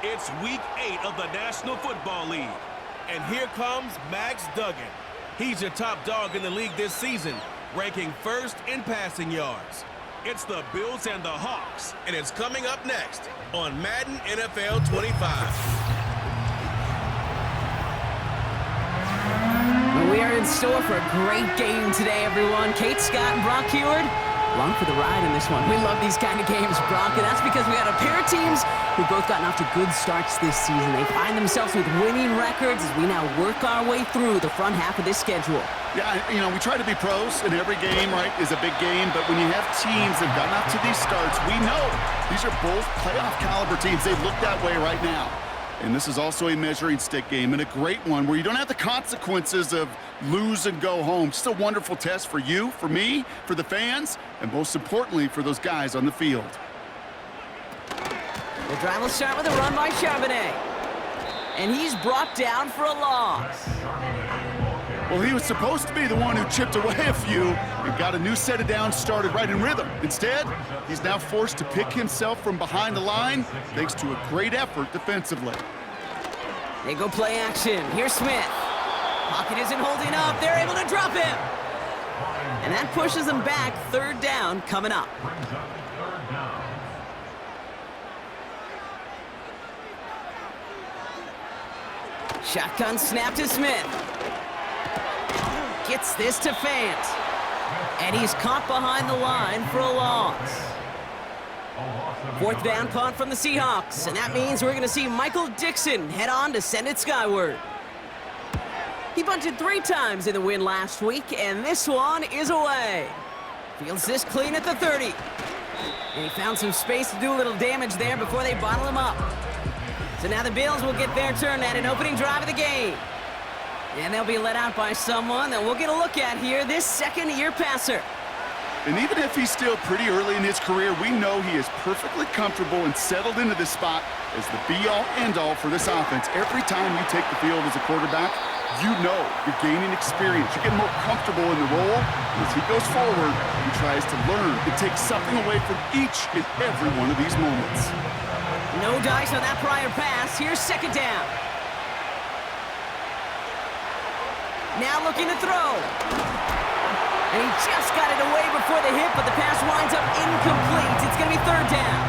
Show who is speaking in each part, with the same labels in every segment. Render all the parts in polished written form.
Speaker 1: It's Week 8 of the National Football League. And here comes Max Duggan. He's your top dog in the league this season, ranking first in passing yards. It's the Bills and the Hawks, and it's coming up next on Madden NFL 25.
Speaker 2: Well, we are in store for a great game today, everyone. Kate Scott and Brock Heward, along for the ride in this one. We love these kind of games, Brock, and that's because we got a pair of teams who've both gotten off to good starts this season. They find themselves with winning records as we now work our way through the front half of this schedule.
Speaker 3: Yeah, we try to be pros, and every game, right, is a big game, but when you have teams that have gotten off to these starts, we know these are both playoff caliber teams. They look that way right now. And this is also a measuring stick game, and a great one where you don't have the consequences of lose and go home. Just a wonderful test for you, for me, for the fans, and most importantly, for those guys on the field.
Speaker 2: The drive will start with a run by Charbonnet. And he's brought down for a loss.
Speaker 3: Well, he was supposed to be the one who chipped away a few and got a new set of downs started right in rhythm. Instead, he's now forced to pick himself from behind the line thanks to a great effort defensively.
Speaker 2: They go play action. Here's Smith. Pocket isn't holding up. They're able to drop him. And that pushes them back. Third down coming up. Shotgun snap to Smith. Gets this to Fant. And he's caught behind the line for a loss. Fourth down punt from the Seahawks. And that means we're going to see Michael Dixon head on to send it skyward. He bunted 3 times in the win last week, and this one is away. Fields this clean at the 30. And he found some space to do a little damage there before they bottle him up. So now the Bills will get their turn at an opening drive of the game. And they'll be let out by someone that we'll get a look at here, this second-year passer.
Speaker 3: And even if he's still pretty early in his career, we know he is perfectly comfortable and settled into this spot as the be-all, end-all for this offense. Every time you take the field as a quarterback, you know you're gaining experience. You're getting more comfortable in the role. And as he goes forward, he tries to learn and take something away from each and every one of these moments.
Speaker 2: No dice on that prior pass. Here's second down. Now looking to throw. And he just got it away before the hit, but the pass winds up incomplete. It's going to be third down.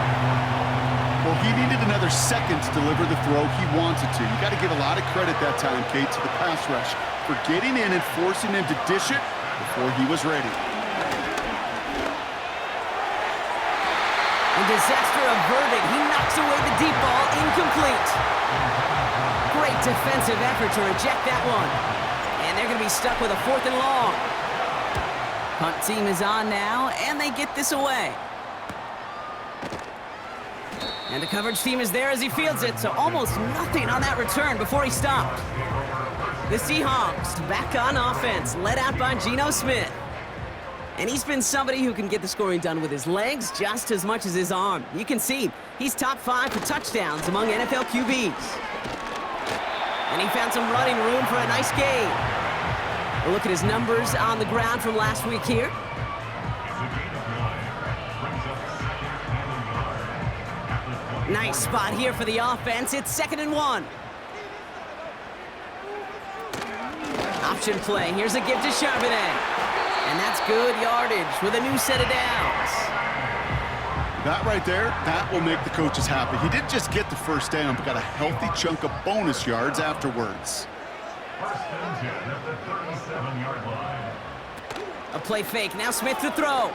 Speaker 3: Well, he needed another second to deliver the throw he wanted to. You got to give a lot of credit that time, Kate, to the pass rush for getting in and forcing him to dish it before he was ready.
Speaker 2: And disaster averted. He knocks away the deep ball, incomplete. Great defensive effort to reject that one. And they're going to be stuck with a 4th and long. Punt team is on now, and they get this away. And the coverage team is there as he fields it, so almost nothing on that return before he stopped. The Seahawks back on offense, led out by Geno Smith. And he's been somebody who can get the scoring done with his legs just as much as his arm. You can see he's top 5 for touchdowns among NFL QBs. And he found some running room for a nice gain. We'll look at his numbers on the ground from last week here. Nice spot here for the offense. It's 2nd and 1. Option play. Here's a give to Charbonnet. And that's good yardage with a new set of downs.
Speaker 3: That right there, that will make the coaches happy. He didn't just get the first down, but got a healthy chunk of bonus yards afterwards.
Speaker 2: A play fake. Now Smith to throw.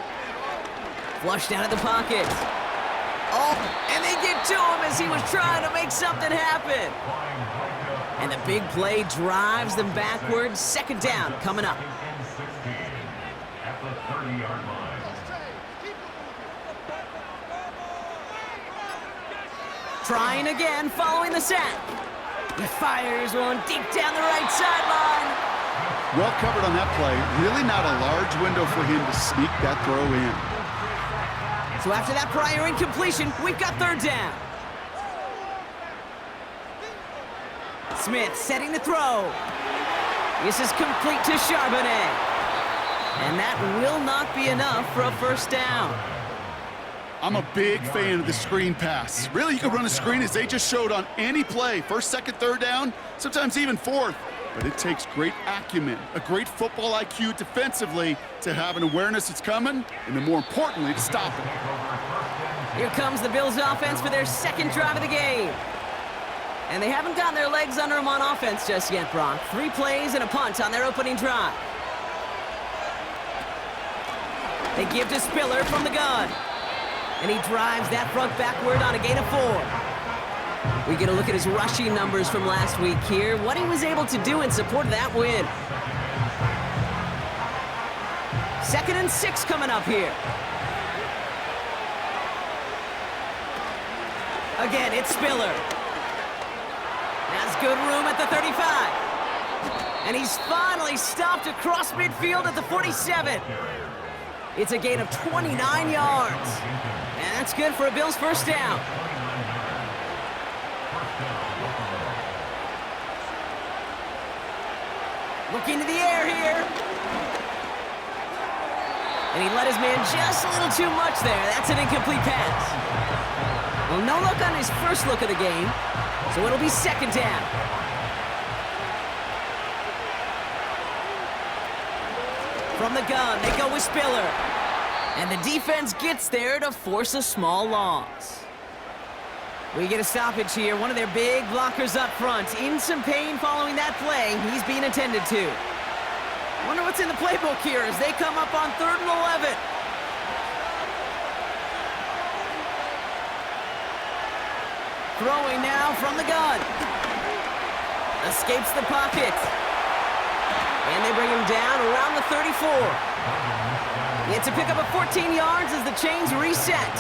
Speaker 2: Flushed out of the pocket. Oh, and they get to him as he was trying to make something happen. And the big play drives them backwards. 2nd down coming up. Trying again, following the sack. He fires one deep down the right sideline.
Speaker 3: Well covered on that play. Really not a large window for him to sneak that throw in.
Speaker 2: So after that prior incompletion, we've got 3rd down. Smith setting the throw. This is complete to Charbonnet. And that will not be enough for a 1st down.
Speaker 3: I'm a big fan of the screen pass. Really, you can run a screen as they just showed on any play. First, second, third down, sometimes even fourth. But it takes great acumen, a great football IQ defensively to have an awareness it's coming, and then more importantly, to stop it.
Speaker 2: Here comes the Bills offense for their second drive of the game. And they haven't gotten their legs under them on offense just yet, Brock. 3 plays and a punt on their opening drive. They give to Spiller from the gun. And he drives that front backward on a gain of 4. We get a look at his rushing numbers from last week here, what he was able to do in support of that win. 2nd and 6 coming up here. Again, it's Spiller. Has good room at the 35. And he's finally stopped across midfield at the 47. It's a gain of 29 yards. And that's good for a Bills first down. Looking to the air here. And he let his man just a little too much there. That's an incomplete pass. Well, no luck on his first look of the game, so it'll be 2nd down. From the gun, they go with Spiller. And the defense gets there to force a small loss. We get a stoppage here. One of their big blockers up front. In some pain following that play. He's being attended to. Wonder what's in the playbook here as they come up on 3rd and 11. Throwing now from the gun. Escapes the pocket. And they bring him down around the 34. It's a pickup of 14 yards as the chains reset.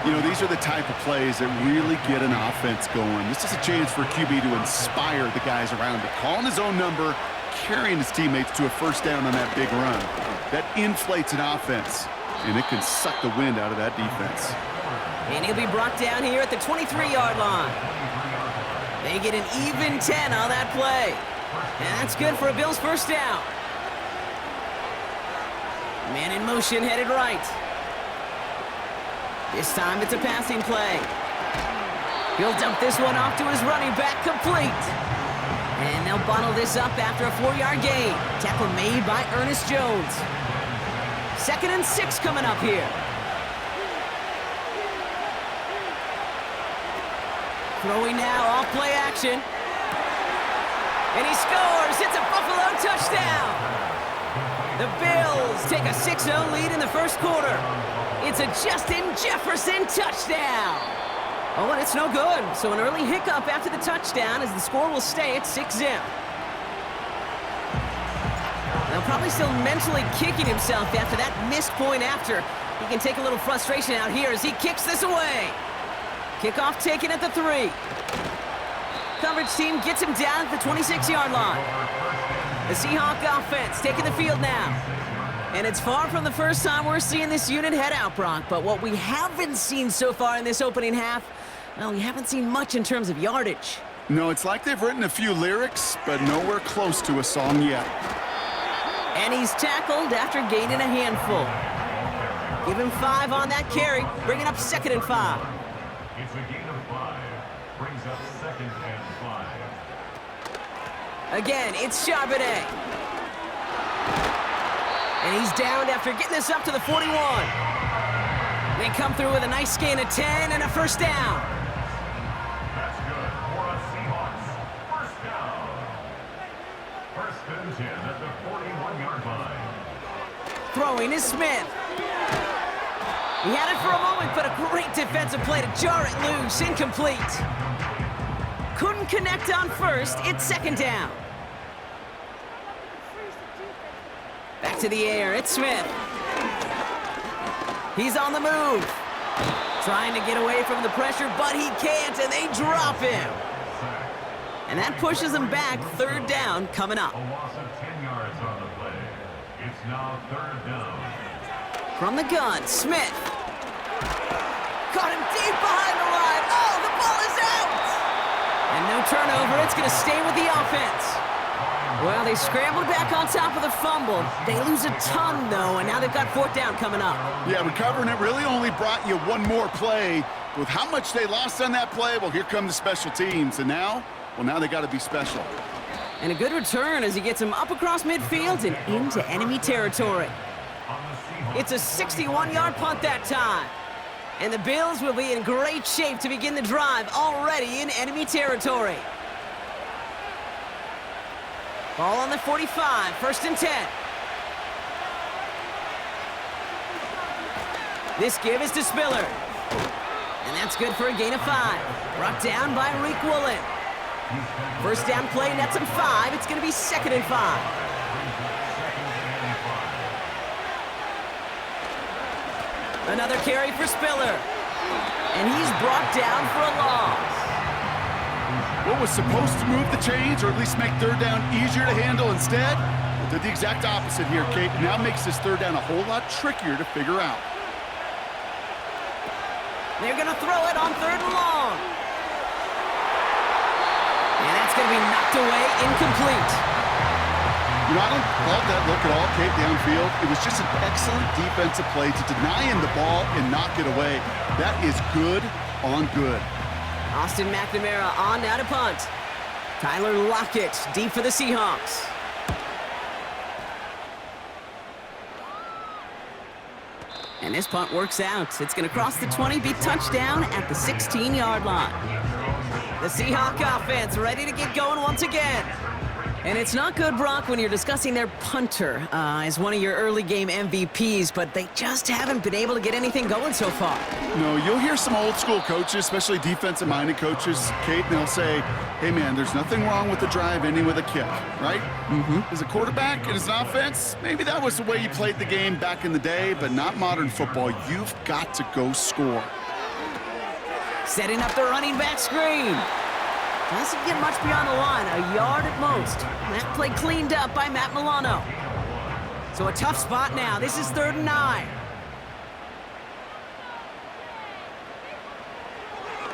Speaker 3: You know, these are the type of plays that really get an offense going. This is a chance for QB to inspire the guys around him. Calling his own number, carrying his teammates to a first down on that big run. That inflates an offense, and it can suck the wind out of that defense.
Speaker 2: And he'll be brought down here at the 23-yard line. They get an even 10 on that play. And that's good for a Bills first down. Man in motion, headed right. This time it's a passing play. He'll dump this one off to his running back, complete. And they'll bottle this up after a 4-yard gain. Tackle made by Ernest Jones. 2nd and 6 coming up here. Throwing now, off play action. And he scores! It's a Buffalo touchdown! The Bills take a 6-0 lead in the first quarter. It's a Justin Jefferson touchdown. Oh, and it's no good. So an early hiccup after the touchdown as the score will stay at 6-0. Now probably still mentally kicking himself after that missed point after. He can take a little frustration out here as he kicks this away. Kickoff taken at the 3. Coverage team gets him down at the 26-yard line. The Seahawk offense taking the field now. And it's far from the first time we're seeing this unit head out, Brock. But what we haven't seen so far in this opening half, well, we haven't seen much in terms of yardage.
Speaker 3: No, it's like they've written a few lyrics, but nowhere close to a song yet.
Speaker 2: And he's tackled after gaining a handful. Give him 5 on that carry, bringing up 2nd and 5.
Speaker 4: It's a gain of 5. Brings up 2nd and 5.
Speaker 2: Again, it's Charbonnet. And he's downed after getting this up to the 41. They come through with a nice gain of 10 and a first down.
Speaker 4: That's good for a Seahawks. First down. 1st and 10 at the 41-yard line.
Speaker 2: Throwing is Smith. He had it for a moment, but a great defensive play to jar it loose. Incomplete. Couldn't connect on first. It's 2nd down. Back to the air. It's Smith. He's on the move. Trying to get away from the pressure, but he can't, and they drop him. And that pushes him back. 3rd down coming up.
Speaker 4: A loss of 10 yards on the play. It's now 3rd down.
Speaker 2: From the gun, Smith. Caught him deep behind the line. Oh, the ball is out! And no turnover. It's going to stay with the offense. Well, they scrambled back on top of the fumble. They lose a ton, though, and now they've got 4th down coming up.
Speaker 3: Yeah, recovering it really only brought you one more play. With how much they lost on that play, well, here come the special teams. And now, well, now they got to be special.
Speaker 2: And a good return as he gets him up across midfield and into enemy territory. It's a 61-yard punt that time. And the Bills will be in great shape to begin the drive already in enemy territory. Ball on the 45, 1st and 10. This give is to Spiller. And that's good for a gain of 5. Brought down by Reek Woolen. 1st down play nets him 5. It's going to be 2nd and 5. Another carry for Spiller. And he's brought down for a loss.
Speaker 3: What was supposed to move the chains, or at least make 3rd down easier to handle instead, did the exact opposite here, Kate. Now makes this 3rd down a whole lot trickier to figure out.
Speaker 2: They're going to throw it on 3rd and long. And that's going to be knocked away, incomplete.
Speaker 3: You know, I don't love that look at all, Kate, downfield. It was just an excellent defensive play to deny him the ball and knock it away. That is good on good.
Speaker 2: Austin McNamara on now to punt. Tyler Lockett deep for the Seahawks. And this punt works out. It's going to cross the 20, be touchdown at the 16-yard line. The Seahawk offense ready to get going once again. And it's not good, Brock, when you're discussing their punter as one of your early game MVPs, but they just haven't been able to get anything going so far.
Speaker 3: No, you'll hear some old school coaches, especially defensive-minded coaches, Kate, and they'll say, hey, man, there's nothing wrong with the drive ending with a kick, right? As a quarterback and as an offense, maybe that was the way you played the game back in the day, but not modern football. You've got to go score.
Speaker 2: Setting up the running back screen. Doesn't get much beyond the line, a yard at most. That play cleaned up by Matt Milano. So a tough spot now. This is 3rd and 9.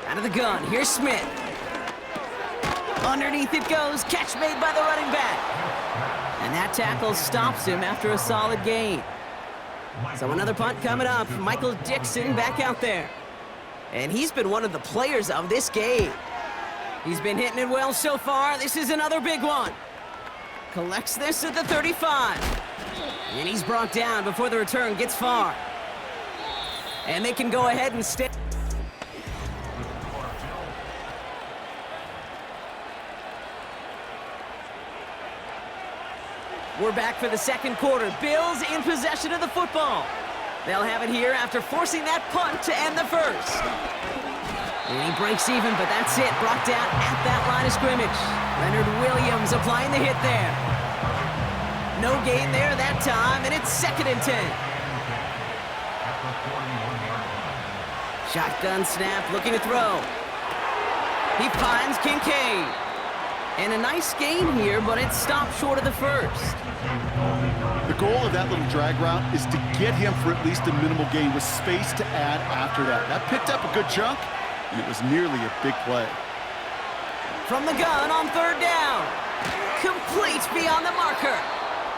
Speaker 2: Out of the gun, here's Smith. Underneath it goes, catch made by the running back. And that tackle stops him after a solid gain. So another punt coming up. Michael Dixon back out there. And he's been one of the players of this game. He's been hitting it well so far. This is another big one. Collects this at the 35. And he's brought down before the return gets far. And they can go ahead and stay. We're back for the 2nd quarter. Bills in possession of the football. They'll have it here after forcing that punt to end the 1st. And he breaks even, but that's it. Brought down at that line of scrimmage. Leonard Williams applying the hit there. No gain there that time, and it's 2nd and 10. Shotgun snap, looking to throw. He finds Kincaid. And a nice gain here, but it stopped short of the 1st.
Speaker 3: The goal of that little drag route is to get him for at least a minimal gain with space to add after that. That picked up a good chunk. And it was nearly a big play.
Speaker 2: From the gun on 3rd down. Complete beyond the marker.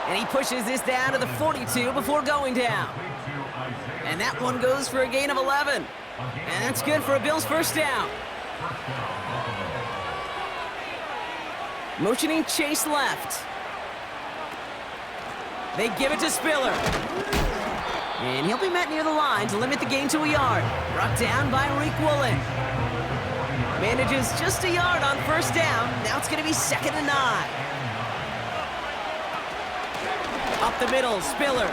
Speaker 2: And he pushes this down to the 42 before going down. And that one goes for a gain of 11. And that's good for a Bills 1st down. Motioning Chase left. They give it to Spiller. And he'll be met near the line to limit the gain to a yard. Brought down by Reek Woolen. Manages just a yard on 1st down. Now it's going to be 2nd and 9. Up the middle, Spiller.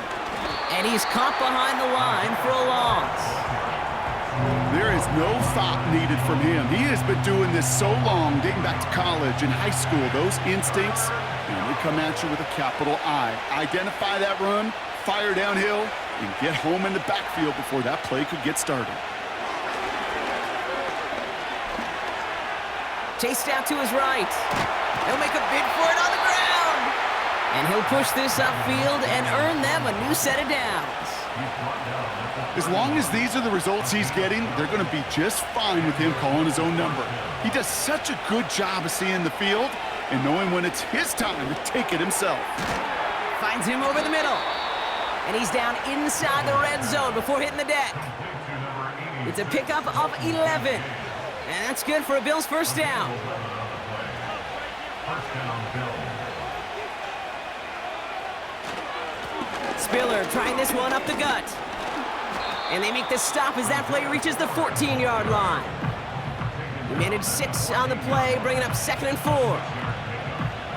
Speaker 2: And he's caught behind the line for a loss.
Speaker 3: There is no thought needed from him. He has been doing this so long, dating back to college and high school. Those instincts, they come at you with a capital I. Identify that run, fire downhill, and get home in the backfield before that play could get started.
Speaker 2: Chased out to his right. He'll make a bid for it on the ground. And he'll push this upfield and earn them a new set of downs.
Speaker 3: As long as these are the results he's getting, they're going to be just fine with him calling his own number. He does such a good job of seeing the field, and knowing when it's his time to take it himself.
Speaker 2: Finds him over the middle. And he's down inside the red zone before hitting the deck. It's a pickup of 11. And that's good for a Bills first down. Spiller trying this one up the gut. And they make the stop as that play reaches the 14-yard line. He managed 6 on the play, bringing up 2nd and 4.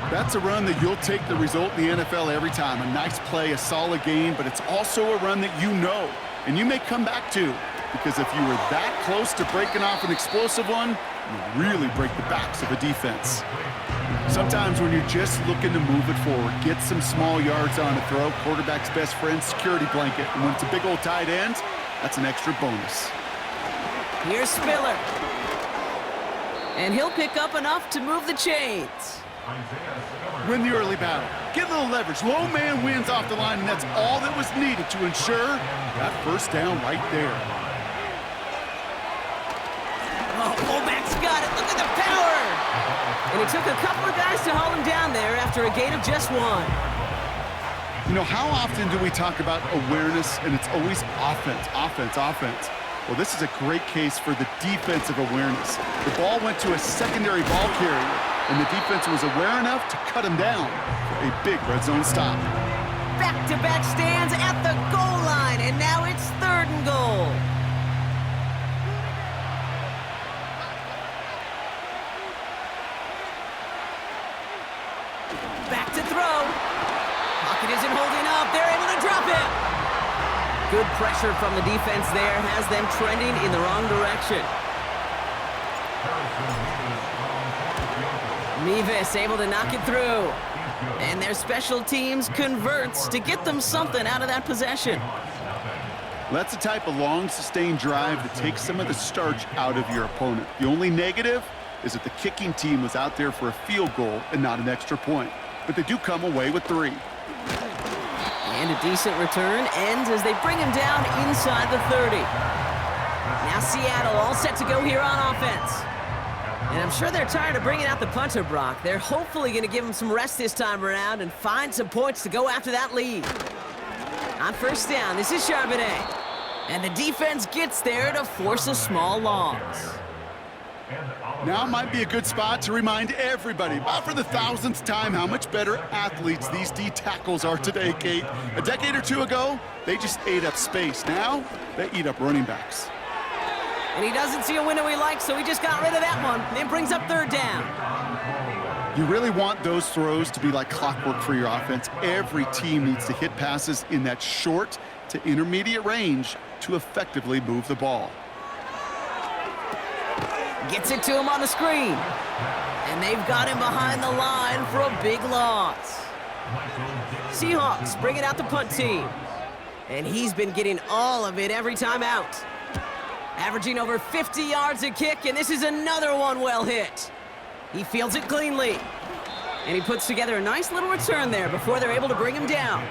Speaker 3: That's a run that you'll take the result in the NFL every time. A nice play, a solid game, but it's also a run that you know and you may come back to, because if you were that close to breaking off an explosive one, you really break the backs of a defense. Sometimes when you're just looking to move it forward, get some small yards on a throw, quarterback's best friend, security blanket. And when it's a big old tight end, that's an extra bonus.
Speaker 2: Here's Spiller. And he'll pick up enough to move the chains.
Speaker 3: Win the early battle. Get a little leverage. Low man wins off the line, and that's all that was needed to ensure that first down right there.
Speaker 2: Oh, fullback's got it. Look at the power. And it took a couple of guys to haul him down there after a gain of just 1.
Speaker 3: You know, how often do we talk about awareness, and it's always offense, offense, offense? Well, this is a great case for the defensive awareness. The ball went to a secondary ball carrier, and the defense was aware enough to cut him down for a big red zone stop.
Speaker 2: Back-to-back stands at the goal line, and now it's 3rd and goal. Back to throw. Pocket isn't holding up. They're able to drop it. Good pressure from the defense there has them trending in the wrong direction. Mevis able to knock it through. And their special teams converts to get them something out of that possession.
Speaker 3: That's the type of long, sustained drive that takes some of the starch out of your opponent. The only negative is that the kicking team was out there for a field goal and not an extra point. But they do come away with 3.
Speaker 2: And a decent return ends as they bring him down inside the 30. Now Seattle all set to go here on offense. And I'm sure they're tired of bringing out the punter, Brock. They're hopefully going to give him some rest this time around and find some points to go after that lead. On first down, this is Charbonnet. And the defense gets there to force a small loss.
Speaker 3: Now might be a good spot to remind everybody, about for the 1000th time, how much better athletes these D tackles are today, Kate. A decade or 2 ago, they just ate up space. Now, they eat up running backs.
Speaker 2: And he doesn't see a window he likes, so he just got rid of that one. Then brings up 3rd down.
Speaker 3: You really want those throws to be like clockwork for your offense. Every team needs to hit passes in that short to intermediate range to effectively move the ball.
Speaker 2: Gets it to him on the screen. And they've got him behind the line for a big loss. Seahawks bringing out the punt team. And he's been getting all of it every time out. Averaging over 50 yards a kick, and this is another one well hit. He fields it cleanly. And he puts together a nice little return there before they're able to bring him down.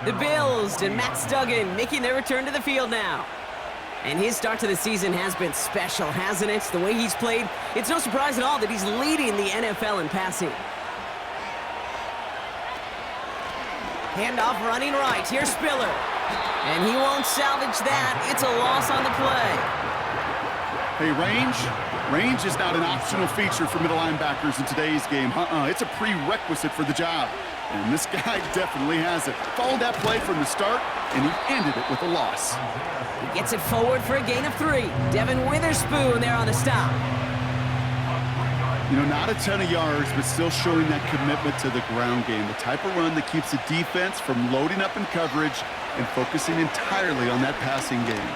Speaker 2: The Bills and Matt Duggan making their return to the field now. And his start to the season has been special, hasn't it? The way he's played, it's no surprise at all that he's leading the NFL in passing. Handoff running right. Here's Spiller. And he won't salvage that. It's a loss on the play.
Speaker 3: Hey, range is not an optional feature for middle linebackers in today's game. It's a prerequisite for the job. And this guy definitely has it. Followed that play from the start, and he ended it with a loss.
Speaker 2: He gets it forward for a gain of 3. Devin Witherspoon there on the stop.
Speaker 3: You know, not a ton of yards, but still showing that commitment to the ground game. The type of run that keeps the defense from loading up in coverage and focusing entirely on that passing game.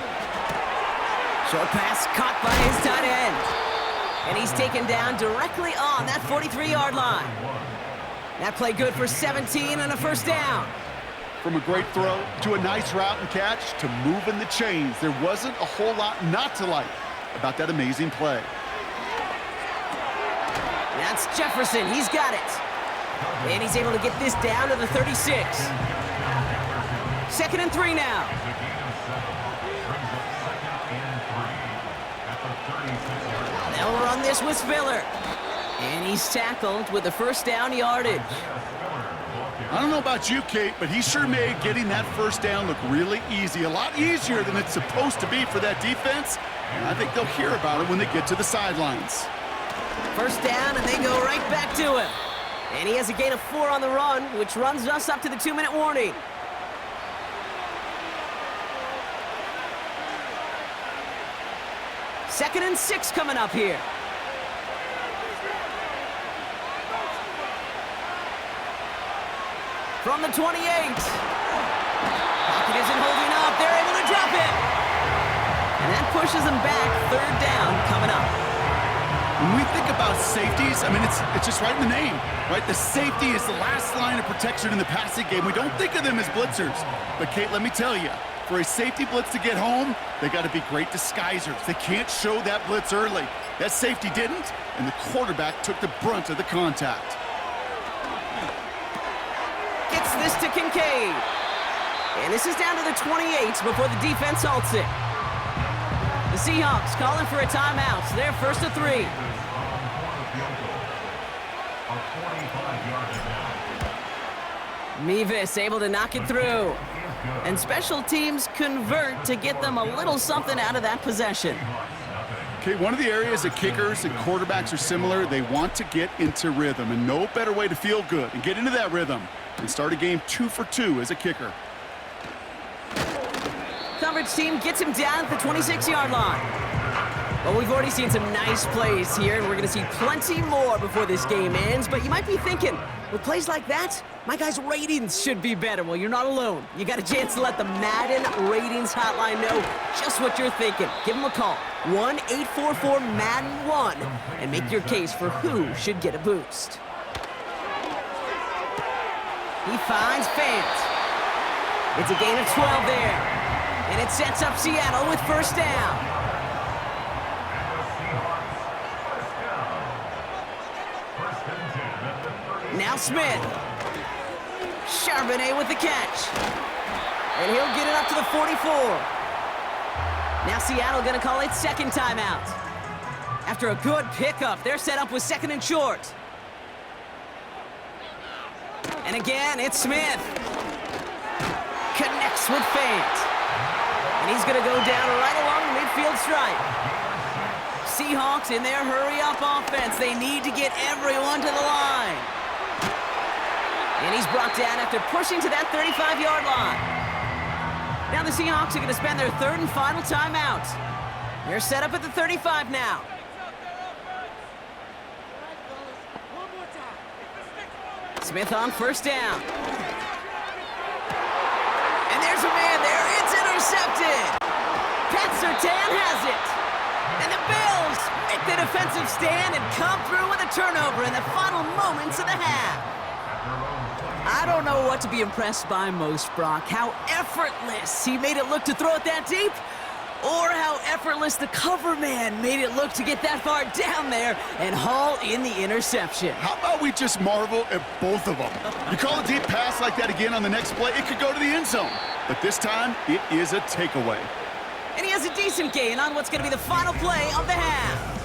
Speaker 2: Short pass caught by his tight end. And he's taken down directly on that 43-yard line. That play good for 17 and a first down.
Speaker 3: From a great throw to a nice route and catch to moving the chains, there wasn't a whole lot not to like about that amazing play.
Speaker 2: That's Jefferson. He's got it. And he's able to get this down to the 36. 2nd and 3 now. They'll run this with Spiller. And he's tackled with the first down yardage.
Speaker 3: I don't know about you, Kate, but he sure made getting that first down look really easy. A lot easier than it's supposed to be for that defense. And I think they'll hear about it when they get to the sidelines.
Speaker 2: First down, and they go right back to him. And he has a gain of 4 on the run, which runs us up to the 2-minute warning. Second and 6 coming up here. From the 28. Pocket isn't holding up. They're able to drop it. And that pushes them back. Third down coming up.
Speaker 3: When we think about safeties, I mean, it's just right in the name, right? The safety is the last line of protection in the passing game. We don't think of them as blitzers. But, Kate, let me tell you, for a safety blitz to get home, they got to be great disguisers. They can't show that blitz early. That safety didn't, and the quarterback took the brunt of the contact.
Speaker 2: Gets this to Kincaid. And this is down to the 28 before the defense halts it. The Seahawks calling for a timeout. They're first to 3. Mevis able to knock it through. And special teams convert to get them a little something out of that possession.
Speaker 3: Okay, one of the areas that kickers and quarterbacks are similar, they want to get into rhythm, and no better way to feel good and get into that rhythm and start a game 2 for 2 as a kicker.
Speaker 2: Coverage team gets him down at the 26-yard line. Well, we've already seen some nice plays here, and we're going to see plenty more before this game ends. But you might be thinking, with plays like that, my guys' ratings should be better. Well, you're not alone. You got a chance to let the Madden ratings hotline know just what you're thinking. Give them a call, 1-844-MADDEN-1, and make your case for who should get a boost. He finds Fant. It's a gain of 12 there. And it sets up Seattle with first down. Now Smith. Charbonnet with the catch. And he'll get it up to the 44. Now Seattle going to call its second timeout. After a good pickup, they're set up with second and short. And again, it's Smith. Connects with Fant. And he's going to go down right along the midfield stripe. Seahawks in their hurry-up offense. They need to get everyone to the line. And he's brought down after pushing to that 35-yard line. Now the Seahawks are going to spend their third and final timeout. They're set up at the 35 now. Smith on first down. And there's a man there. It's intercepted. Pat Surtain has it. And the Bills make the defensive stand and come through with a turnover in the final moments of the half. I don't know what to be impressed by most, Brock. How effortless he made it look to throw it that deep, or how effortless the cover man made it look to get that far down there and haul in the interception.
Speaker 3: How about we just marvel at both of them? You call a deep pass like that again on the next play, it could go to the end zone. But this time, it is a takeaway.
Speaker 2: And he has a decent gain on what's going to be the final play of the half.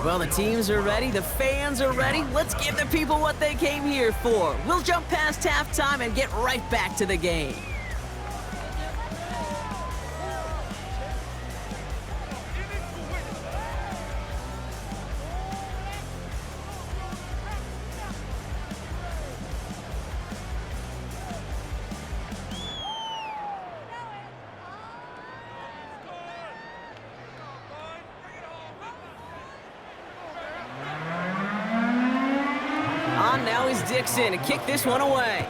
Speaker 2: Well, the teams are ready, the fans are ready. Let's give the people what they came here for. We'll jump past halftime and get right back to the game. Now is Dixon to kick this one away.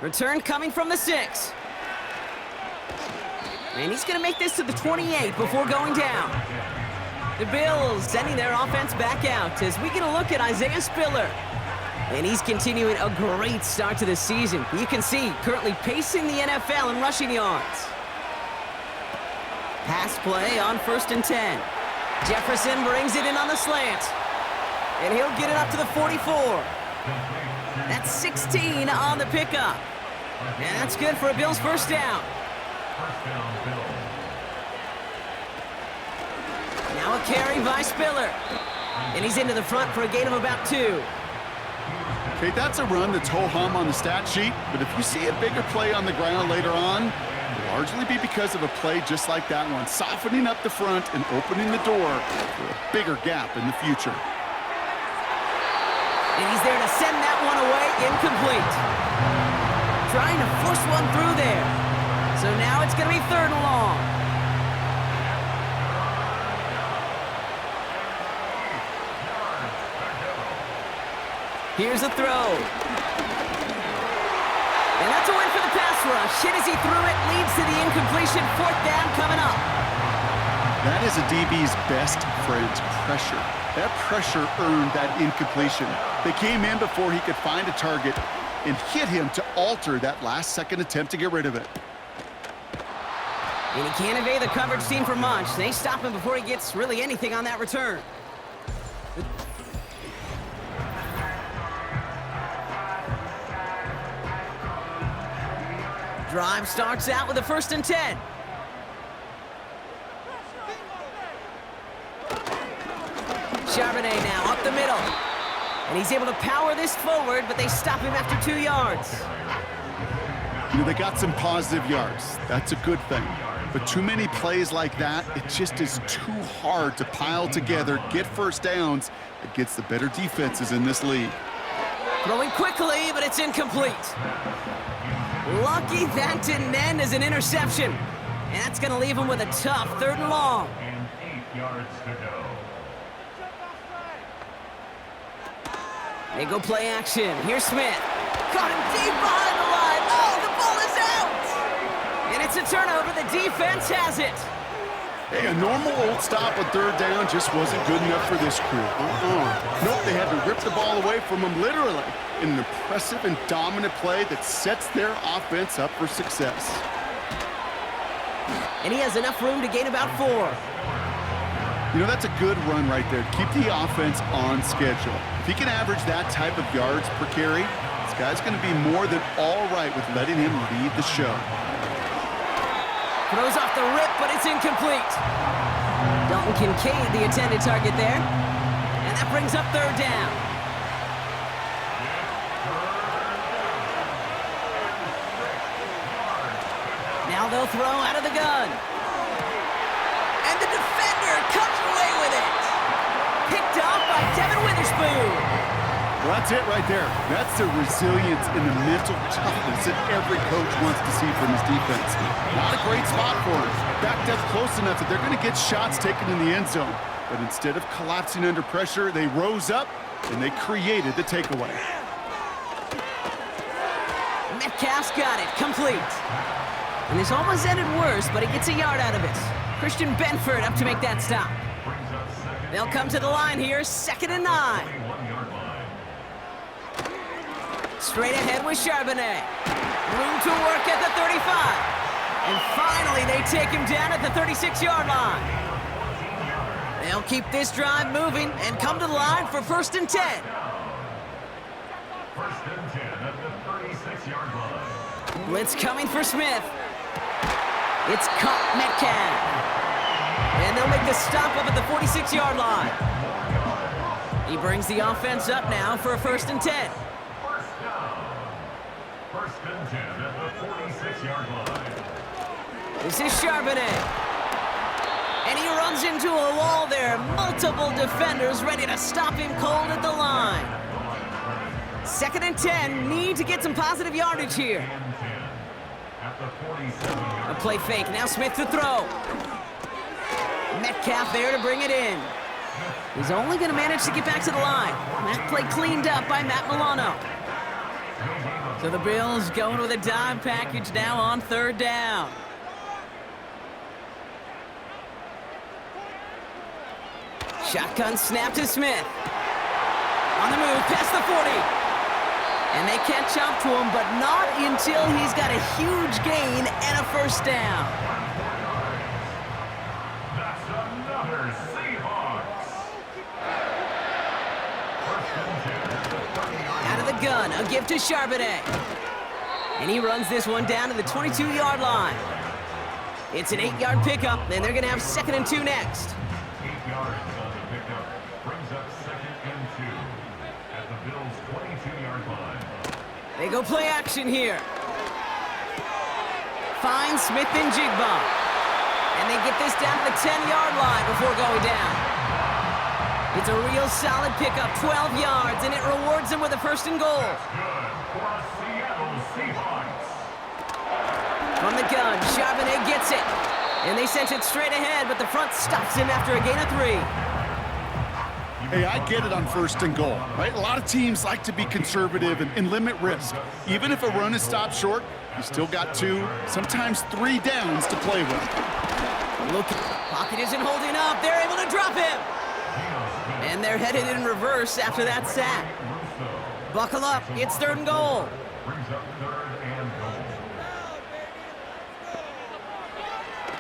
Speaker 2: Return coming from the 6. And he's going to make this to the 28 before going down. The Bills sending their offense back out as we get a look at Isaiah Spiller. And he's continuing a great start to the season. You can see currently pacing the NFL in rushing yards. Pass play on 1st and 10. Jefferson brings it in on the slant. And he'll get it up to the 44. That's 16 on the pickup. And that's good for a Bills first down. Now a carry by Spiller. And he's into the front for a gain of about 2.
Speaker 3: Okay, that's a run that's ho-hum on the stat sheet, but if you see a bigger play on the ground later on, it'll largely be because of a play just like that one, softening up the front and opening the door for a bigger gap in the future.
Speaker 2: And he's there to send that one away, incomplete. Trying to force one through there. So now it's going to be 3rd and long. Here's a throw. And that's a win for the pass rush. Hit as he threw it, leads to the incompletion. 4th down coming up.
Speaker 3: That is a DB's best friend, pressure. That pressure earned that incompletion. They came in before he could find a target and hit him to alter that last-second attempt to get rid of it.
Speaker 2: And he can't evade the coverage team for much. They stop him before he gets really anything on that return. Drive starts out with a 1st and 10. Charbonnet now up the middle. And he's able to power this forward, but they stop him after 2 yards.
Speaker 3: You know, they got some positive yards. That's a good thing. But too many plays like that, it just is too hard to pile together, get 1st downs against the better defenses in this league.
Speaker 2: Throwing quickly, but it's incomplete. Lucky that didn't end as an interception. And that's going to leave him with a tough 3rd and long.
Speaker 4: And 8 yards to go.
Speaker 2: They go play action. Here's Smith. Caught him deep behind the line. Oh, the ball is out! And it's a turnover. The defense has it.
Speaker 3: Hey, a normal old stop on 3rd down just wasn't good enough for this crew. Nope, they had to rip the ball away from him literally in an impressive and dominant play that sets their offense up for success.
Speaker 2: And he has enough room to gain about 4.
Speaker 3: You know, that's a good run right there. Keep the offense on schedule. If he can average that type of yards per carry, this guy's going to be more than all right with letting him lead the show.
Speaker 2: Throws off the rip, but it's incomplete. Dalton Kincaid, the intended target there. And that brings up 3rd down. Now they'll throw out of the gun. And the defender comes away with it. Picked off by Devin Witherspoon.
Speaker 3: Well, that's it right there. That's the resilience and the mental toughness that every coach wants to see from his defense. Not a great spot for him. Backed up close enough that they're going to get shots taken in the end zone. But instead of collapsing under pressure, they rose up and they created the takeaway.
Speaker 2: Metcalf's got it, complete. And this almost ended worse, but he gets a yard out of it. Christian Benford up to make that stop. They'll come to the line here, 2nd and 9. Straight ahead with Charbonnet. Room to work at the 35. And finally, they take him down at the 36-yard line. They'll keep this drive moving and come to the line for 1st and 10.
Speaker 4: 1st and 10 at the 36-yard line.
Speaker 2: Blitz coming for Smith. It's caught Metcalf. And they'll make the stop up at the 46-yard line. He brings the offense up now for a 1st and 10.
Speaker 4: 1st down. 1st and 10 at the 46-yard line.
Speaker 2: This is Charbonnet. And he runs into a wall there. Multiple defenders ready to stop him cold at the line. 2nd and 10. Need to get some positive yardage here. A play fake. Now Smith to throw. Metcalf there to bring it in. He's only going to manage to get back to the line. That play cleaned up by Matt Milano. So the Bills going with a dime package now on 3rd down. Shotgun snap to Smith. On the move, past the 40. And they catch up to him, but not until he's got a huge gain and a 1st down.
Speaker 4: That's another Seahawks.
Speaker 2: Out of the gun, a give to Charbonnet. And he runs this one down to the 22-yard line. It's an 8-yard pickup, and they're going to have 2nd and 2 next.
Speaker 4: yards on the pickup. Brings up 2nd and 2 at the Bills' 22-yard line.
Speaker 2: They go play action here. Find Smith and Jigba. And they get this down to the 10-yard line before going down. It's a real solid pickup, 12 yards, and it rewards them with a 1st and goal.
Speaker 4: That's good for a Seattle Seahawks.
Speaker 2: From the gun, Charbonnet gets it. And they sent it straight ahead, but the front stops him after a gain of 3.
Speaker 3: Hey, I get it on 1st and goal, right? A lot of teams like to be conservative and limit risk. Even if a run is stopped short, you still got 2, sometimes 3 downs to play with.
Speaker 2: Look, pocket isn't holding up. They're able to drop him. And they're headed in reverse after that sack. Buckle up. It's 3rd and goal.
Speaker 4: Brings up 3rd and goal.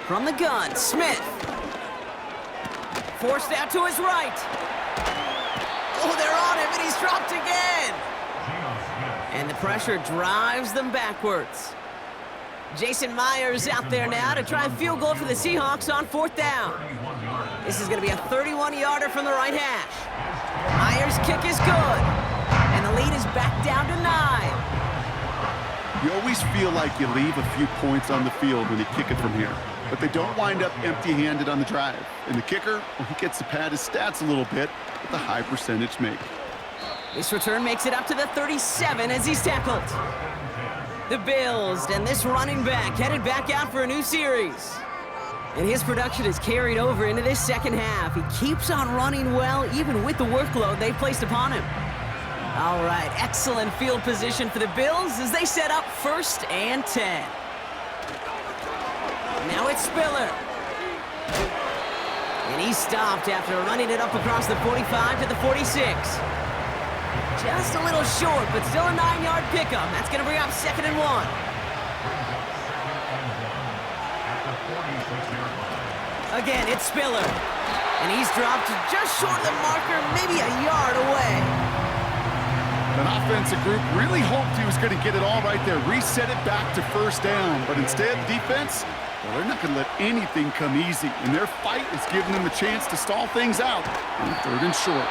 Speaker 2: From the gun, Smith. Forced out to his right. Oh, they're on him, and he's dropped again. And the pressure drives them backwards. Jason Myers out there now to try a field goal for the Seahawks on 4th down. This is going to be a 31-yarder from the right hash. Myers' kick is good. And the lead is back down to 9.
Speaker 3: You always feel like you leave a few points on the field when you kick it from here. But they don't wind up empty-handed on the drive. And the kicker, well, he gets to pad his stats a little bit with a high percentage make.
Speaker 2: This return makes it up to the 37 as he's tackled. The Bills and this running back headed back out for a new series. And his production is carried over into this 2nd half. He keeps on running well, even with the workload they've placed upon him. All right, excellent field position for the Bills as they set up 1st and 10. Now it's Spiller. And he's stopped after running it up across the 45 to the 46. Just a little short, but still a 9-yard pickup. That's going to bring up 2nd and 1. Again, it's Spiller. And he's dropped just short of the marker, maybe a yard away.
Speaker 3: An offensive group really hoped he was going to get it all right there, reset it back to 1st down. But instead, defense, well, they're not going to let anything come easy. And their fight is giving them a chance to stall things out on 3rd and short.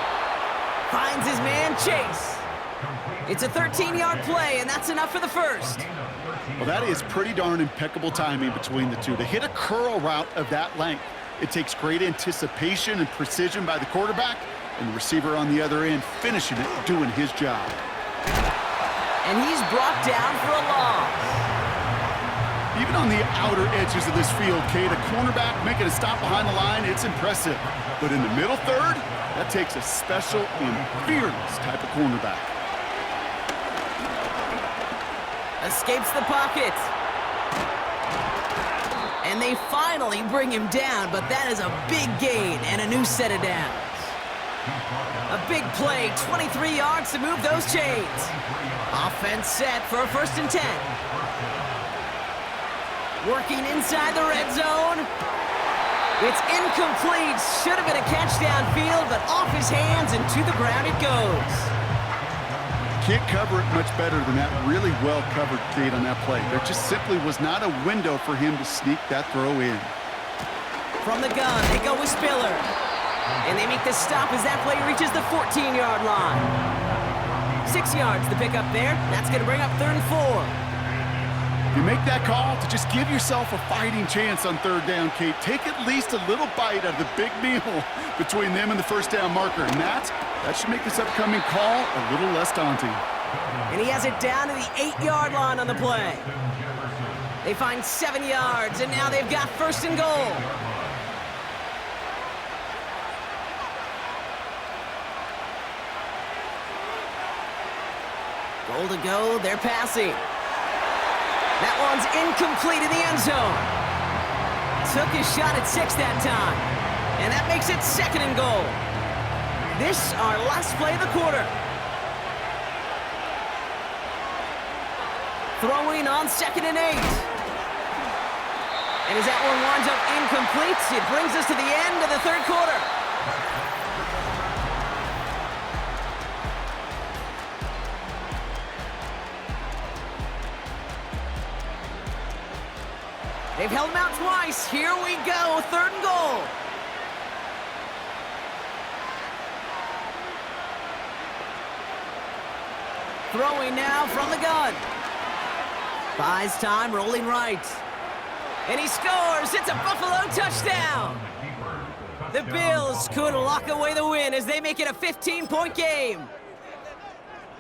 Speaker 2: Finds his man, Chase. It's a 13-yard play, and that's enough for the 1st.
Speaker 3: Well, that is pretty darn impeccable timing between the two. To hit a curl route of that length, it takes great anticipation and precision by the quarterback, and the receiver on the other end finishing it, doing his job.
Speaker 2: And he's brought down for a loss.
Speaker 3: Even on the outer edges of this field, Kate, a cornerback making a stop behind the line, it's impressive. But in the middle 3rd, that takes a special and fearless type of cornerback.
Speaker 2: Escapes the pocket. And they finally bring him down, but that is a big gain and a new set of downs. A big play, 23 yards to move those chains. Offense set for a 1st and 10. Working inside the red zone. It's incomplete. Should have been a catch downfield, but off his hands and to the ground it goes.
Speaker 3: Can't cover it much better than that really well-covered Kate on that play. There just simply was not a window for him to sneak that throw in.
Speaker 2: From the gun, they go with Spiller. And they make the stop as that play reaches the 14-yard line. 6 yards to pick up there. That's going to bring up 3rd and 4.
Speaker 3: You make that call to just give yourself a fighting chance on 3rd down, Kate. Take at least a little bite out of the big meal between them and the 1st down marker. And that should make this upcoming call a little less daunting.
Speaker 2: And he has it down to the 8-yard line on the play. They find 7 yards, and now they've got 1st and goal. Goal to go, they're passing. That one's incomplete in the end zone. Took his shot at 6 that time. And that makes it 2nd and goal. This our last play of the quarter. Throwing on 2nd and 8. And as that one winds up incomplete, it brings us to the end of the 3rd quarter. They've held him out twice. Here we go, 3rd and goal. throwing now from the gun. Buys time, rolling right. And he scores. It's a Buffalo touchdown. The Bills could lock away the win as they make it a 15-point game.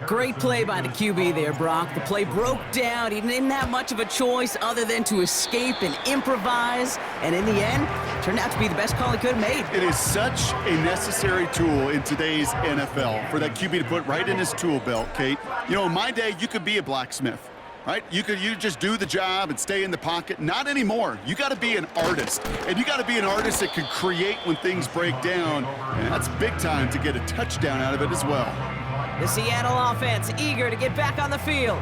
Speaker 2: Great play by the QB there, Brock. The play broke down. He didn't have much of a choice other than to escape and improvise. And in the end, turned out to be the best call he could have made.
Speaker 3: It is such a necessary tool in today's NFL for that QB to put right in his tool belt, Kate. You know, in my day, you could be a blacksmith, right? You just do the job and stay in the pocket. Not anymore. You got to be an artist. And you got to be an artist that can create when things break down. And that's big time to get a touchdown out of it as well.
Speaker 2: The Seattle offense eager to get back on the field.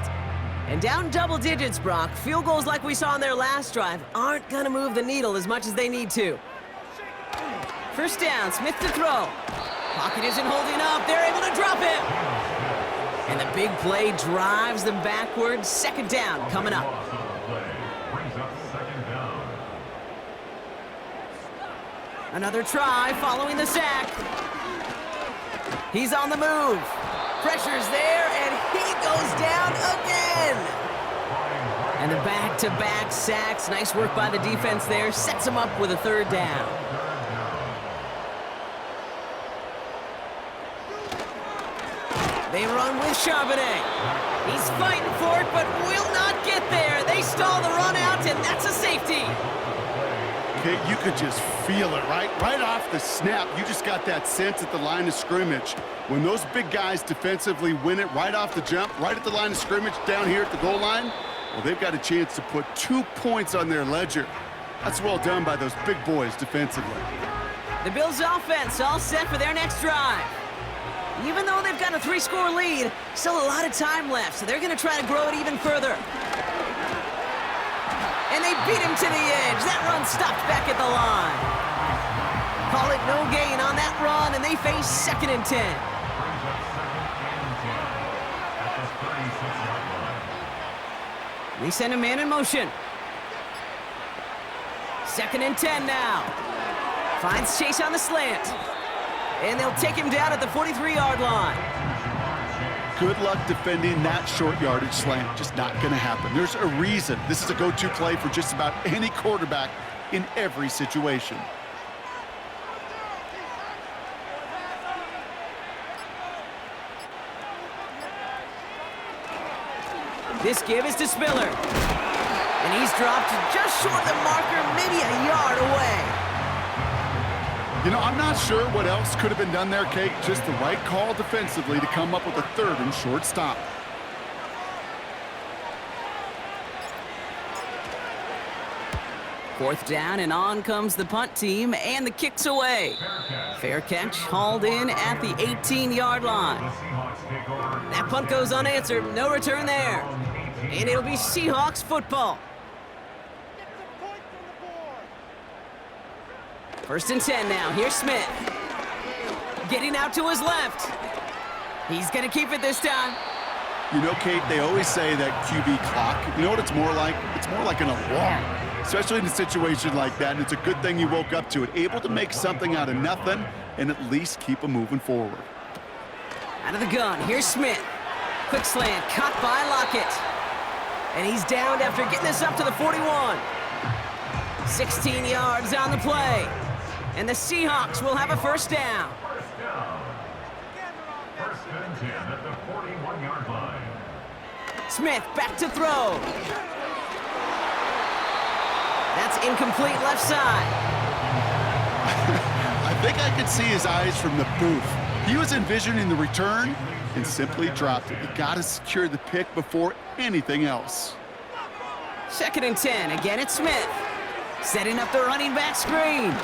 Speaker 2: And down double digits, Brock. Field goals like we saw on their last drive aren't going to move the needle as much as they need to. First down, Smith to throw. Pocket isn't holding up. They're able to drop him. And the big play drives them backwards. Second down coming up. Another try following the sack. He's on the move. Pressure's there, and he goes down again. And the back-to-back sacks. Nice work by the defense there. Sets him up with a third down. They run with Charbonnet. He's fighting for it, but will not get there. They stall the run out, and that's a safety.
Speaker 3: Okay, you could just feel it, right? Right off the snap, you just got that sense at the line of scrimmage. When those big guys defensively win it right off the jump, right at the line of scrimmage down here at the goal line, well, they've got a chance to put 2 points on their ledger. That's well done by those big boys defensively.
Speaker 2: The Bills' offense all set for their next drive. Even though they've got a 3-score lead, still a lot of time left, so they're going to try to grow it even further. And they beat him to the edge. That run stopped back at the line. Call it no gain on that run, and they face 2nd and 10. They send a man in motion. 2nd and 10 now. Finds Chase on the slant. And they'll take him down at the 43-yard line.
Speaker 3: Good luck defending that short yardage slant. Just not going to happen. There's a reason. This is a go-to play for just about any quarterback in every situation.
Speaker 2: This give is to Spiller. And he's dropped just short of the marker, maybe a yard away.
Speaker 3: You know, I'm not sure what else could have been done there, Kate. Just the right call defensively to come up with a 3rd and short stop.
Speaker 2: Fourth down, and on comes the punt team, and the kick's away. Fair catch, hauled in at the 18-yard line. That punt goes unanswered, no return there. And it'll be Seahawks football. 1st and 10 now. Here's Smith. Getting out to his left. He's going to keep it this time.
Speaker 3: You know, Kate, they always say that QB clock. You know what it's more like? It's more like an alarm, especially in a situation like that. And it's a good thing you woke up to it. Able to make something out of nothing and at least keep them moving forward.
Speaker 2: Out of the gun. Here's Smith. Quick slant. Caught by Lockett. And he's downed after getting this up to the 41. 16 yards on the play. And the Seahawks will have a 1st down.
Speaker 4: 1st and 10 at the 41-yard line.
Speaker 2: Smith back to throw. That's incomplete left side.
Speaker 3: I think I could see his eyes from the booth. He was envisioning the return and simply dropped it. You got to secure the pick before anything else.
Speaker 2: 2nd and 10. Again, it's Smith. Setting up the running back screen.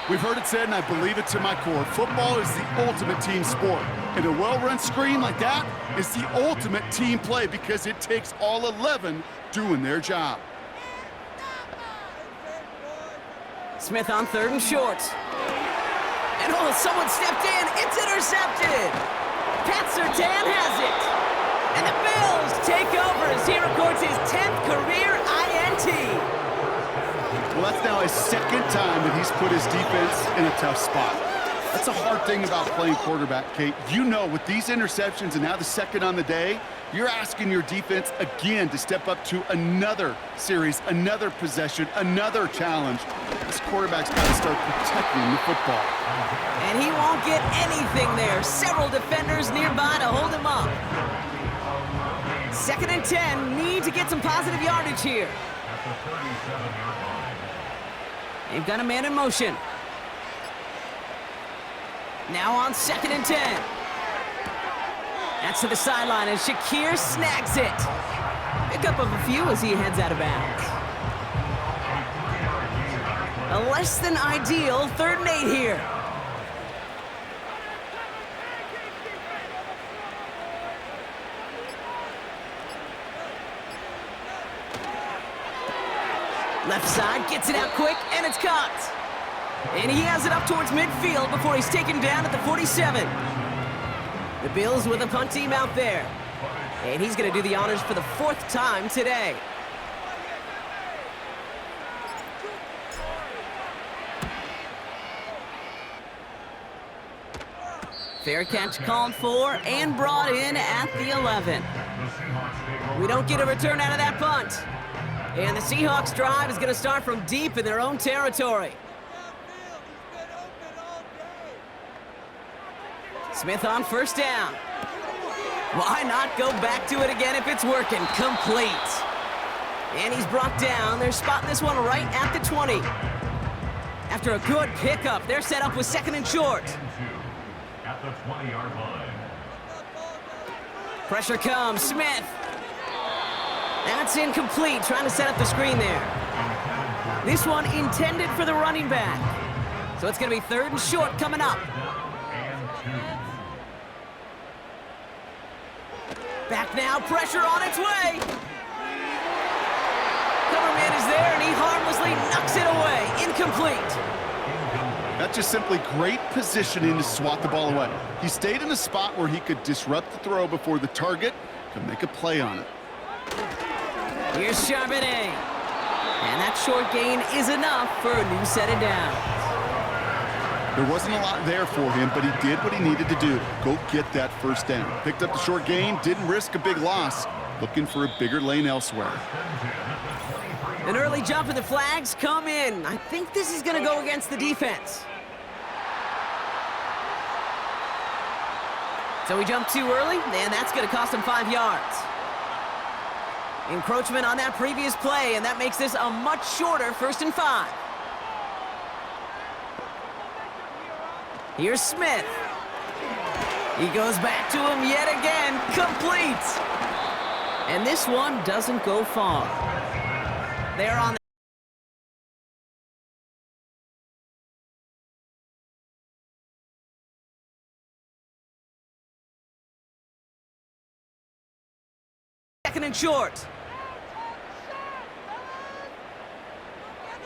Speaker 3: We've heard it said, and I believe it to my core, football is the ultimate team sport. And a well-run screen like that is the ultimate team play because it takes all 11 doing their job.
Speaker 2: Smith on 3rd and short. And oh, someone stepped in. It's intercepted. Pat Surtain has it. And the Bills take over as he records his 10th career INT.
Speaker 3: Well, that's now his 2nd time that he's put his defense in a tough spot. That's a hard thing about playing quarterback, Kate. You know, with these interceptions and now the second on the day, you're asking your defense again to step up to another series, another possession, another challenge. This quarterback's got to start protecting the football.
Speaker 2: And he won't get anything there. Several defenders nearby to hold him up. 2nd and 10, need to get some positive yardage here. They've got a man in motion. Now on 2nd and 10. That's to the sideline, and Shakir snags it. Pickup of a few as he heads out of bounds. A less than ideal 3rd and 8 here. Left side, gets it out quick, and it's caught. And he has it up towards midfield before he's taken down at the 47. The Bills with a punt team out there. And he's going to do the honors for the 4th time today. Fair catch called for and brought in at the 11. We don't get a return out of that punt. And the Seahawks drive is going to start from deep in their own territory. Smith on 1st down. Why not go back to it again if it's working? Complete. And he's brought down. They're spotting this one right at the 20. After a good pickup, they're set up with 2nd and short.
Speaker 4: At the 20-yard line.
Speaker 2: Pressure comes. Smith. That's incomplete. Trying to set up the screen there. This one intended for the running back. So it's going to be 3rd and short coming up. Back now, pressure on its way. Cover man is there, and he harmlessly knocks it away. Incomplete.
Speaker 3: That's just simply great positioning to swat the ball away. He stayed in a spot where he could disrupt the throw before the target could make a play on it.
Speaker 2: Here's Charbonnet. And that short gain is enough for a new set of downs.
Speaker 3: There wasn't a lot there for him, but he did what he needed to do. Go get that 1st down. Picked up the short gain, didn't risk a big loss. Looking for a bigger lane elsewhere.
Speaker 2: An early jump and the flags come in. I think this is going to go against the defense. So we jump too early, and that's going to cost him 5 yards. Encroachment on that previous play, and that makes this a much shorter 1st and 5. Here's Smith. He goes back to him yet again. Complete. And this one doesn't go far. They're on the 2nd and short.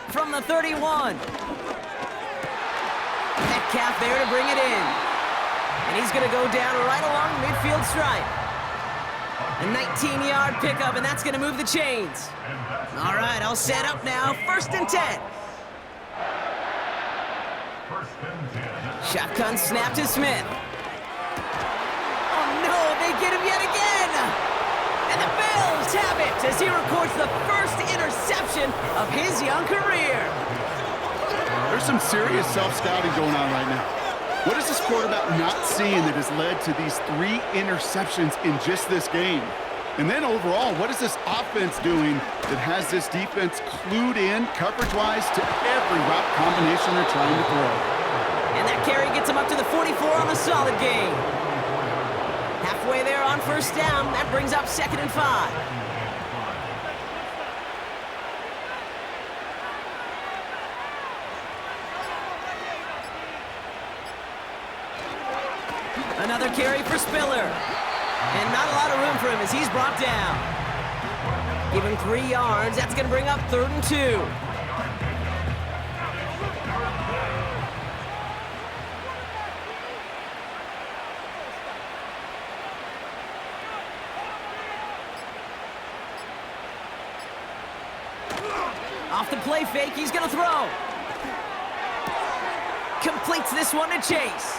Speaker 2: From the 31. Metcalf there to bring it in. And he's going to go down right along the midfield stripe. A 19-yard pickup, and that's going to move the chains. All right, I'll set up now. 1st and 10. Shotgun snap to Smith. Oh, no, they get him yet again. And the Bills have it as he records the 1st interception of his young career.
Speaker 3: There's some serious self-scouting going on right now. What is this quarterback not seeing that has led to these 3 interceptions in just this game? And then overall, what is this offense doing that has this defense clued in coverage-wise to every route combination they're trying to throw?
Speaker 2: And that carry gets him up to the 44 on the solid game. Halfway there on 1st down, that brings up 2nd and 5. Another carry for Spiller. And not a lot of room for him as he's brought down. Give him 3 yards. That's going to bring up 3rd and 2. Off the play fake, he's going to throw. Completes this one to Chase.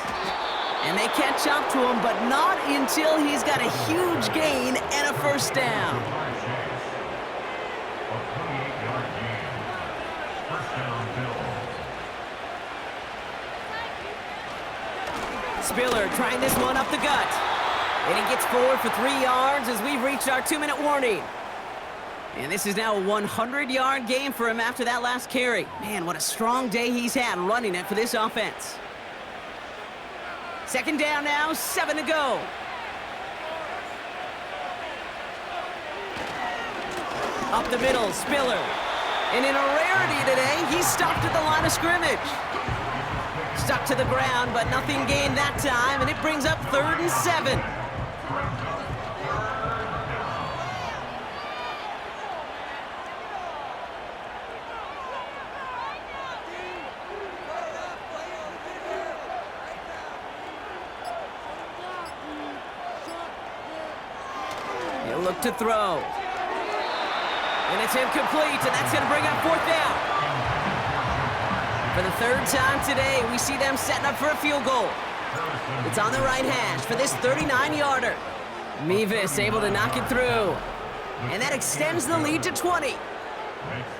Speaker 2: And they catch up to him, but not until he's got a huge gain and a first down.
Speaker 4: A 28-yard gain. First down, Bills.
Speaker 2: Spiller trying this one up the gut. And he gets forward for 3 yards as we've reached our 2-minute warning. And this is now a 100-yard game for him after that last carry. Man, what a strong day he's had running it for this offense. Second down now, 7 to go. Up the middle, Spiller. And in a rarity today, he's stopped at the line of scrimmage. Stuck to the ground, but nothing gained that time, and it brings up 3rd and 7. He'll look to throw. And it's incomplete, and that's going to bring up 4th down. For the 3rd time today, we see them setting up for a field goal. It's on the right hash for this 39-yarder. Mevis able to knock it through. And that extends the lead to 20.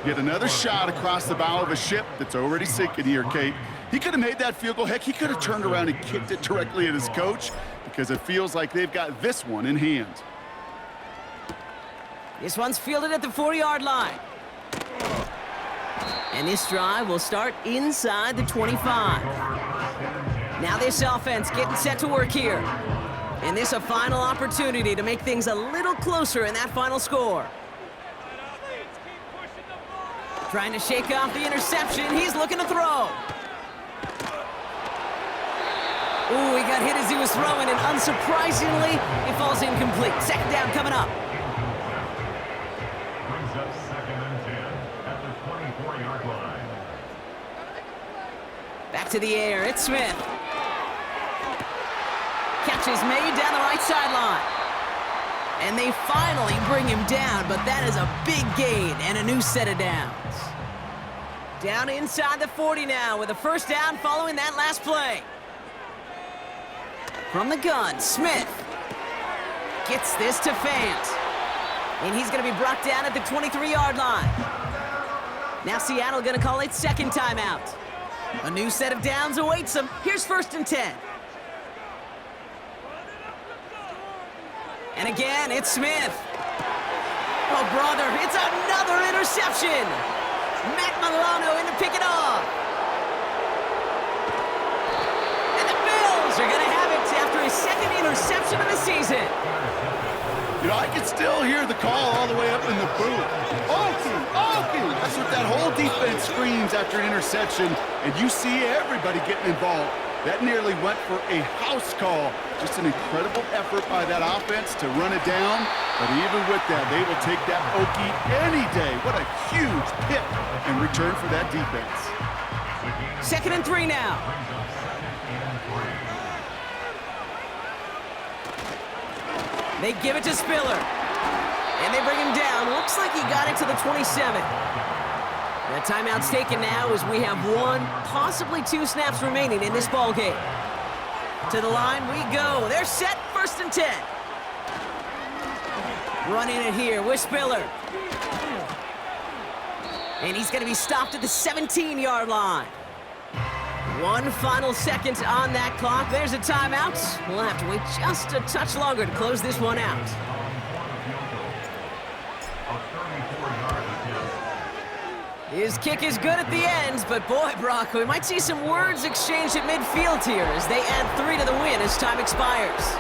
Speaker 3: Yet another shot across the bow of a ship that's already sinking here, Kate. He could have made that field goal. Heck, he could have turned around and kicked it directly at his coach because it feels like they've got this one in hand.
Speaker 2: This one's fielded at the 4-yard line. And this drive will start inside the 25. Now this offense getting set to work here. And this a final opportunity to make things a little closer in that final score. Trying to shake off the interception. He's looking to throw. Ooh, he got hit as he was throwing, and unsurprisingly, it falls incomplete. Second down coming up.
Speaker 4: Brings up 2nd and 10 at the 24-yard line.
Speaker 2: Back to the air, it's Smith. Catch is made down the right sideline. And they finally bring him down, but that is a big gain and a new set of downs. Down inside the 40 now with a first down following that last play. From the gun, Smith gets this to Fant. And he's going to be brought down at the 23-yard line. Now Seattle going to call its second timeout. A new set of downs awaits them. Here's 1st and 10. And again, it's Smith. Oh, brother, it's another interception. Matt Milano in to pick it off. And the Bills are going to have it after his 2nd interception of the season.
Speaker 3: You know, I can still hear the call all the way up in the booth. Okie, Okie! That's what that whole defense screams after an interception, and you see everybody getting involved. That nearly went for a house call. Just an incredible effort by that offense to run it down, but even with that, they will take that Okie any day. What a huge pick in return for that defense.
Speaker 2: 2nd and 3 now. They give it to Spiller. And they bring him down. Looks like he got it to the 27. The timeout's taken now as we have 1, possibly 2 snaps remaining in this ball game. To the line we go. They're set, 1st and 10. Running it here with Spiller. And he's going to be stopped at the 17-yard line. 1 final second on that clock. There's a timeout. We'll have to wait just a touch longer to close this one out. His kick is good at the end, but boy, Brock, we might see some words exchanged at midfield here as they add 3 to the win as time expires.